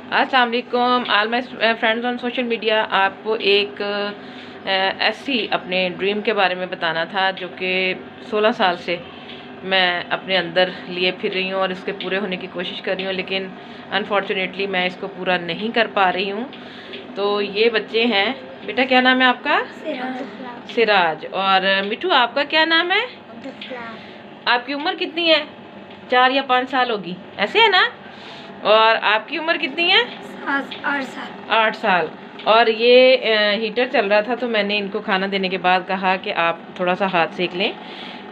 अस्सलाम वालेकुम all my friends on social media. आपको एक ऐसी अपने ड्रीम के बारे में बताना था जो कि 16 साल से मैं अपने अंदर लिए फिर रही हूँ और इसके पूरे होने की कोशिश कर रही हूँ, लेकिन अनफॉर्चुनेटली मैं इसको पूरा नहीं कर पा रही हूँ। तो ये बच्चे हैं। बेटा क्या नाम है आपका? सिराज। और मिठू आपका क्या नाम है? आपकी उम्र कितनी है? 4 या 5 साल होगी, ऐसे है ना? और आपकी उम्र कितनी है? 8 साल। और ये हीटर चल रहा था तो मैंने इनको खाना देने के बाद कहा कि आप थोड़ा सा हाथ सेक लें।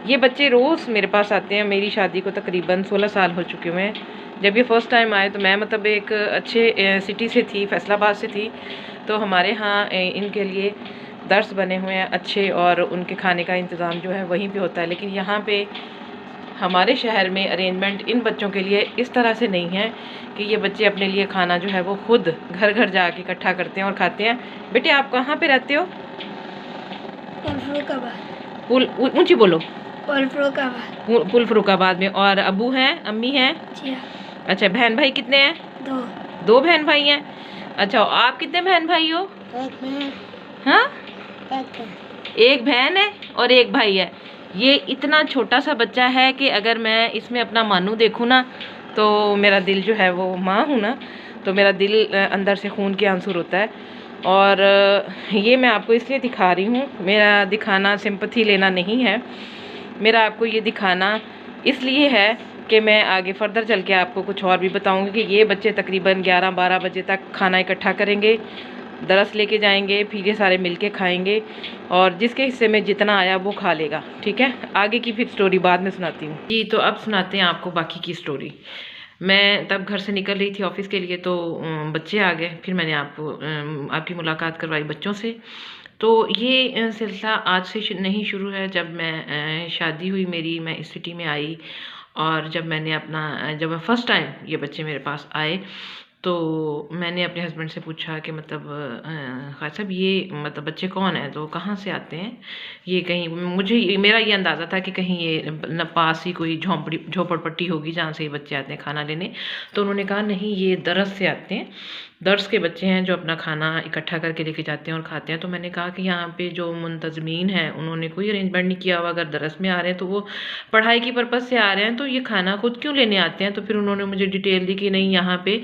ये बच्चे रोज़ मेरे पास आते हैं। मेरी शादी को तकरीबन 16 साल हो चुके हुए हैं। जब ये फ़र्स्ट टाइम आए तो मैं मतलब एक अच्छे सिटी से थी, फैसलाबाद से थी, तो हमारे यहाँ इनके लिए दर्स बने हुए हैं अच्छे, और उनके खाने का इंतज़ाम जो है वहीं पे होता है। लेकिन यहाँ पे हमारे शहर में अरेंजमेंट इन बच्चों के लिए इस तरह से नहीं है कि ये बच्चे अपने लिए खाना जो है वो खुद घर घर जाके इकट्ठा करते हैं और खाते हैं। बेटे आप कहाँ पे रहते हो? पुल ऊंची बोलो। पुल फरुखाबाद में। और अबू हैं, अम्मी हैं? अच्छा, बहन भाई कितने हैं? 2 बहन भाई हैं। अच्छा, आप कितने बहन भाई हो? हाँ, एक बहन है और एक भाई है। ये इतना छोटा सा बच्चा है कि अगर मैं इसमें अपना मानू देखूँ ना तो मेरा दिल जो है वो, माँ हूँ ना, तो मेरा दिल अंदर से खून के आंसू होता है। और ये मैं आपको इसलिए दिखा रही हूँ, मेरा दिखाना सिंपैथी लेना नहीं है, मेरा आपको ये दिखाना इसलिए है कि मैं आगे फर्दर चल के आपको कुछ और भी बताऊँगी कि ये बच्चे तकरीबन 11-12 बजे तक खाना इकट्ठा करेंगे, दरस लेके जाएंगे, फिर ये सारे मिलके खाएंगे और जिसके हिस्से में जितना आया वो खा लेगा। ठीक है, आगे की फिर स्टोरी बाद में सुनाती हूँ जी। तो अब सुनाते हैं आपको बाकी की स्टोरी। मैं तब घर से निकल रही थी ऑफिस के लिए, तो बच्चे आ गए। फिर मैंने आपकी मुलाकात करवाई बच्चों से। तो ये सिलसिला आज से नहीं शुरू है। जब मैं शादी हुई मेरी, मैं इस सिटी में आई, और जब मैं फ़र्स्ट टाइम ये बच्चे मेरे पास आए तो मैंने अपने हस्बैंड से पूछा कि मतलब खान साहब ये मतलब बच्चे कौन हैं, तो कहाँ से आते हैं ये? कहीं मेरा ये अंदाज़ा था कि कहीं ये न पास ही कोई झोपड़पट्टी होगी जहाँ से ये बच्चे आते हैं खाना लेने। तो उन्होंने कहा नहीं, ये दरस से आते हैं, दर्स के बच्चे हैं जो अपना खाना इकट्ठा करके लेके जाते हैं और खाते हैं। तो मैंने कहा कि यहाँ पे जो मुंतज़मीन है उन्होंने कोई अरेंजमेंट नहीं किया हुआ, अगर दरस में आ रहे हैं तो वो पढ़ाई की पर्पज़ से आ रहे हैं, तो ये खाना खुद क्यों लेने आते हैं? तो फिर उन्होंने मुझे डिटेल दी कि नहीं, यहाँ पे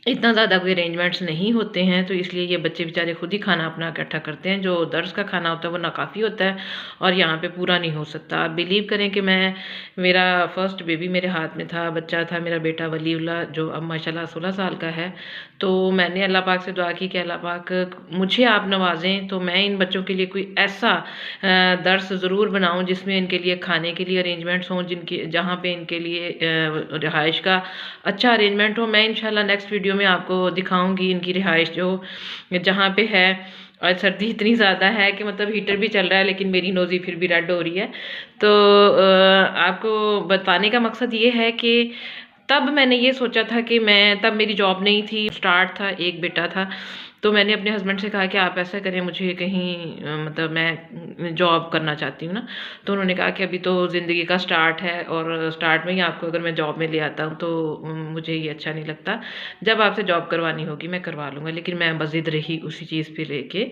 इतना ज़्यादा कोई अरेंजमेंट्स नहीं होते हैं, तो इसलिए ये बच्चे बेचारे खुद ही खाना अपना इकट्ठा करते हैं। जो दर्स का खाना होता है वो नाकाफ़ी होता है और यहाँ पे पूरा नहीं हो सकता। आप बिलीव करें कि मेरा फर्स्ट बेबी मेरे हाथ में था, बच्चा था मेरा बेटा वलीउल्लाह, जो अब माशाल्लाह 16 साल का है। तो मैंने अल्लाह पाक से दुआ की कि अल्लाह पाक मुझे आप नवाजें तो मैं इन बच्चों के लिए कोई ऐसा दर्स ज़रूर बनाऊँ जिसमें इनके लिए खाने के लिए अरेंजमेंट्स हों, जहाँ पे इनके लिए रिहाइश का अच्छा अरेंजमेंट हो। मैं इंशाल्लाह नेक्स्ट वीडियो में आपको दिखाऊंगी इनकी रिहाइश जो जहाँ पे है। और सर्दी इतनी ज़्यादा है कि मतलब हीटर भी चल रहा है लेकिन मेरी नोज़ी फिर भी रेड हो रही है। तो आपको बताने का मकसद ये है कि तब मैंने ये सोचा था कि तब मेरी जॉब नहीं थी, स्टार्ट था, एक बेटा था। तो मैंने अपने हस्बैंड से कहा कि आप ऐसा करें, मुझे कहीं मतलब मैं जॉब करना चाहती हूँ ना। तो उन्होंने कहा कि अभी तो ज़िंदगी का स्टार्ट है और स्टार्ट में ही आपको अगर मैं जॉब में ले आता हूँ तो मुझे ये अच्छा नहीं लगता। जब आपसे जॉब करवानी होगी मैं करवा लूँगा। लेकिन मैं बज़िद रही उसी चीज़ पे लेके,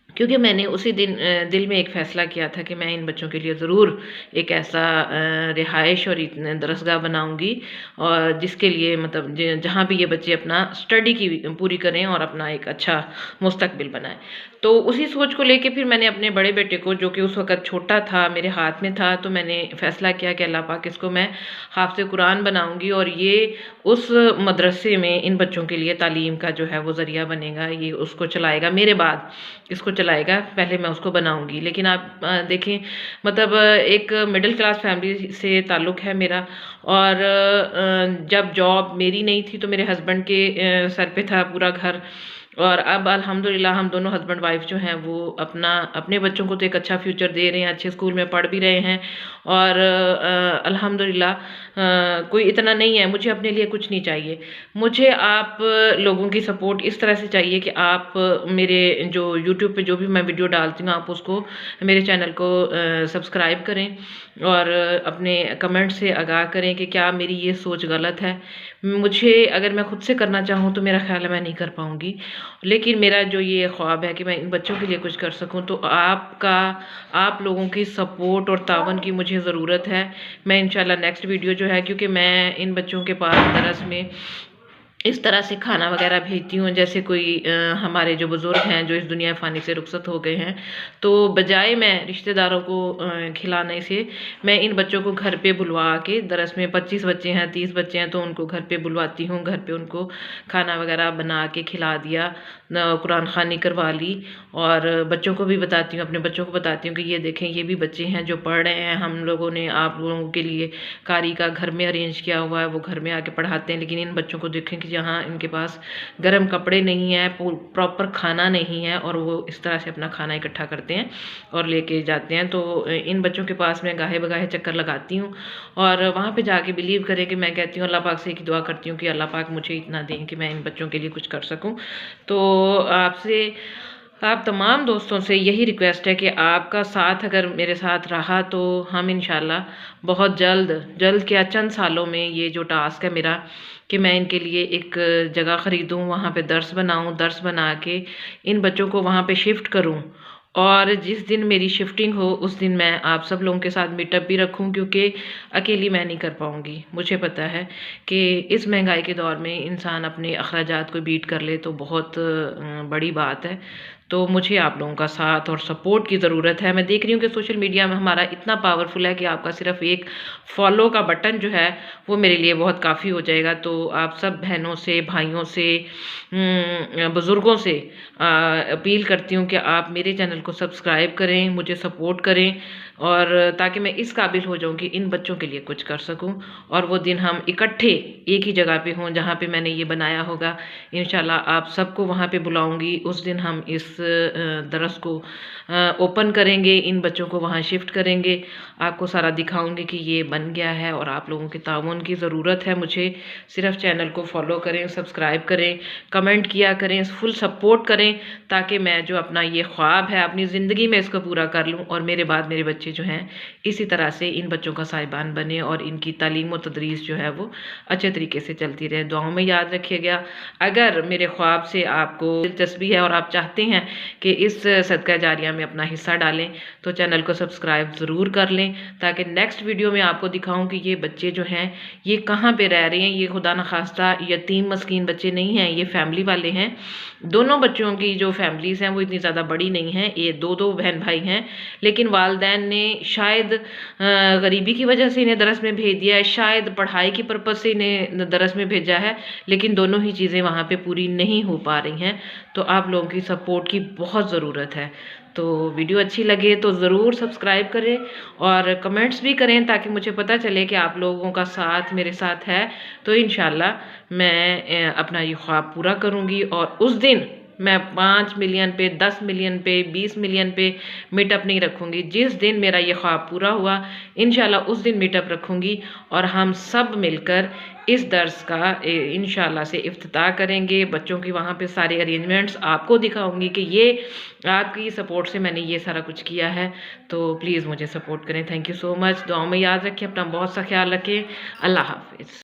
क्योंकि मैंने उसी दिन दिल में एक फ़ैसला किया था कि मैं इन बच्चों के लिए ज़रूर एक ऐसा रिहाइश और दरसगाह बनाऊंगी, और जिसके लिए मतलब जहाँ भी ये बच्चे अपना स्टडी की पूरी करें और अपना एक अच्छा मुस्तकबिल बनाएं। तो उसी सोच को लेके फिर मैंने अपने बड़े बेटे को, जो कि उस वक़्त छोटा था, मेरे हाथ में था, तो मैंने फ़ैसला किया कि अल्लाह पाक इसको मैं हाफ़िज़ कुरान बनाऊंगी और ये उस मदरसे में इन बच्चों के लिए तालीम का जो है वो ज़रिया बनेगा, ये उसको चलाएगा, मेरे बाद इसको चलाएगा, पहले मैं उसको बनाऊंगी। लेकिन आप देखें, मतलब एक मिडिल क्लास फैमिली से ताल्लुक़ है मेरा, और जब जॉब मेरी नहीं थी तो मेरे हस्बैंड के सर पे था पूरा घर। और अब अल्हम्दुलिल्लाह हम दोनों हस्बैंड वाइफ जो हैं वो अपने बच्चों को तो एक अच्छा फ्यूचर दे रहे हैं, अच्छे स्कूल में पढ़ भी रहे हैं, और अल्हम्दुलिल्लाह कोई इतना नहीं है, मुझे अपने लिए कुछ नहीं चाहिए। मुझे आप लोगों की सपोर्ट इस तरह से चाहिए कि आप मेरे जो यूट्यूब पे जो भी मैं वीडियो डालती हूँ आप उसको, मेरे चैनल को सब्सक्राइब करें और अपने कमेंट से आगाह करें कि क्या मेरी ये सोच गलत है। मुझे अगर मैं खुद से करना चाहूँ तो मेरा ख्याल है मैं नहीं कर पाऊँगी, लेकिन मेरा जो ये ख्वाब है कि मैं इन बच्चों के लिए कुछ कर सकूँ, तो आप लोगों की सपोर्ट और तावन की मुझे ज़रूरत है। मैं इंशाल्लाह नेक्स्ट वीडियो जो है, क्योंकि मैं इन बच्चों के पास दरस में इस तरह से खाना वगैरह भेजती हूँ जैसे कोई हमारे जो बुज़ुर्ग हैं जो इस दुनिया फ़ानी से रुखसत हो गए हैं, तो बजाय मैं रिश्तेदारों को खिलाने से मैं इन बच्चों को घर पे बुलवा के, दरअसल में 25 बच्चे हैं 30 बच्चे हैं, तो उनको घर पे बुलवाती हूँ, घर पे उनको खाना वगैरह बना के खिला दिया, कुरान ख़वानी करवा ली, और बच्चों को भी बताती हूँ, अपने बच्चों को बताती हूँ कि ये देखें ये भी बच्चे हैं जो पढ़ रहे हैं, हम लोगों ने आप लोगों के लिए कारी का घर में अरेंज किया हुआ है, वो घर में आके पढ़ाते हैं, लेकिन इन बच्चों को देखें कि जहाँ इनके पास गर्म कपड़े नहीं है, प्रॉपर खाना नहीं है, और वो इस तरह से अपना खाना इकट्ठा करते हैं और लेके जाते हैं। तो इन बच्चों के पास मैं गाहे बगाहे चक्कर लगाती हूँ, और वहाँ पे जाके बिलीव करें कि मैं कहती हूँ अल्लाह पाक से एक दुआ करती हूँ कि अल्लाह पाक मुझे इतना दें कि मैं इन बच्चों के लिए कुछ कर सकूँ। तो आप तमाम दोस्तों से यही रिक्वेस्ट है कि आपका साथ अगर मेरे साथ रहा तो हम इंशाल्लाह बहुत जल्द क्या चंद सालों में ये जो टास्क है मेरा कि मैं इनके लिए एक जगह ख़रीदूँ, वहाँ पे दर्स बनाऊँ, दर्स बना के इन बच्चों को वहाँ पे शिफ्ट करूँ, और जिस दिन मेरी शिफ्टिंग हो उस दिन मैं आप सब लोगों के साथ मीटअप भी रखूं, क्योंकि अकेली मैं नहीं कर पाऊंगी। मुझे पता है कि इस महंगाई के दौर में इंसान अपने अखराजात को बीट कर ले तो बहुत बड़ी बात है। तो मुझे आप लोगों का साथ और सपोर्ट की ज़रूरत है। मैं देख रही हूँ कि सोशल मीडिया में हमारा इतना पावरफुल है कि आपका सिर्फ एक फॉलो का बटन जो है वो मेरे लिए बहुत काफ़ी हो जाएगा। तो आप सब बहनों से, भाइयों से, बुज़ुर्गों से अपील करती हूँ कि आप मेरे चैनल को सब्सक्राइब करें, मुझे सपोर्ट करें, और ताकि मैं इस काबिल हो जाऊँ कि इन बच्चों के लिए कुछ कर सकूँ, और वो दिन हम इकट्ठे एक ही जगह पे हों जहाँ पे मैंने ये बनाया होगा। इंशाल्लाह आप सबको वहाँ पे बुलाऊंगी। उस दिन हम इस दरस को ओपन करेंगे, इन बच्चों को वहाँ शिफ्ट करेंगे, आपको सारा दिखाऊंगी कि ये बन गया है, और आप लोगों के ताउन की ज़रूरत है मुझे। सिर्फ चैनल को फॉलो करें, सब्सक्राइब करें, कमेंट किया करें, फुल सपोर्ट करें, ताकि मैं जो अपना ये ख्वाब है अपनी ज़िंदगी में इसको पूरा कर लूँ, और मेरे बाद मेरे बच्चे जो हैं इसी तरह से इन बच्चों का साहिबान बने, और इनकी तालीम व तदरीस जो है वो अच्छे तरीके से चलती रहे। दुआओं में याद रखिएगा। अगर मेरे ख्वाब से आपको दिलचस्पी है और आप चाहते हैं कि इस सदका जारिया में अपना हिस्सा डालें, तो चैनल को सब्सक्राइब ज़रूर कर लें, ताकि नेक्स्ट वीडियो में आपको दिखाऊं कि ये बच्चे जो हैं ये कहाँ पे रह रहे हैं। ये खुदा न खास्ता यतीम मस्कीन बच्चे नहीं हैं, ये फैमिली वाले हैं। दोनों बच्चों की जो फैमिलीज़ हैं वो इतनी ज़्यादा बड़ी नहीं हैं, ये दो बहन भाई हैं, लेकिन वालदैन ने शायद गरीबी की वजह से इन्हें दरस में भेज दिया है, शायद पढ़ाई की पर्पज़ से इन्हें दरस में भेजा है, लेकिन दोनों ही चीज़ें वहाँ पे पूरी नहीं हो पा रही हैं। तो आप लोगों की सपोर्ट की बहुत ज़रूरत है। तो वीडियो अच्छी लगे तो ज़रूर सब्सक्राइब करें और कमेंट्स भी करें, ताकि मुझे पता चले कि आप लोगों का साथ मेरे साथ है। तो इंशाल्लाह मैं अपना ये ख्वाब पूरा करूँगी, और उस दिन मैं 5 मिलियन पे, 10 मिलियन पे, 20 मिलियन पे मीटअप नहीं रखूँगी। जिस दिन मेरा ये ख्वाब पूरा हुआ इंशाल्लाह उस दिन मीटअप रखूँगी, और हम सब मिलकर इस दर्स का इंशाल्लाह से इफ्तिताह करेंगे। बच्चों की वहाँ पे सारे अरेंजमेंट्स आपको दिखाऊंगी कि ये आपकी सपोर्ट से मैंने ये सारा कुछ किया है। तो प्लीज़ मुझे सपोर्ट करें। Thank you so much. दुआओं में याद रखें, अपना बहुत सा ख्याल रखें। अल्लाह हाफिज़।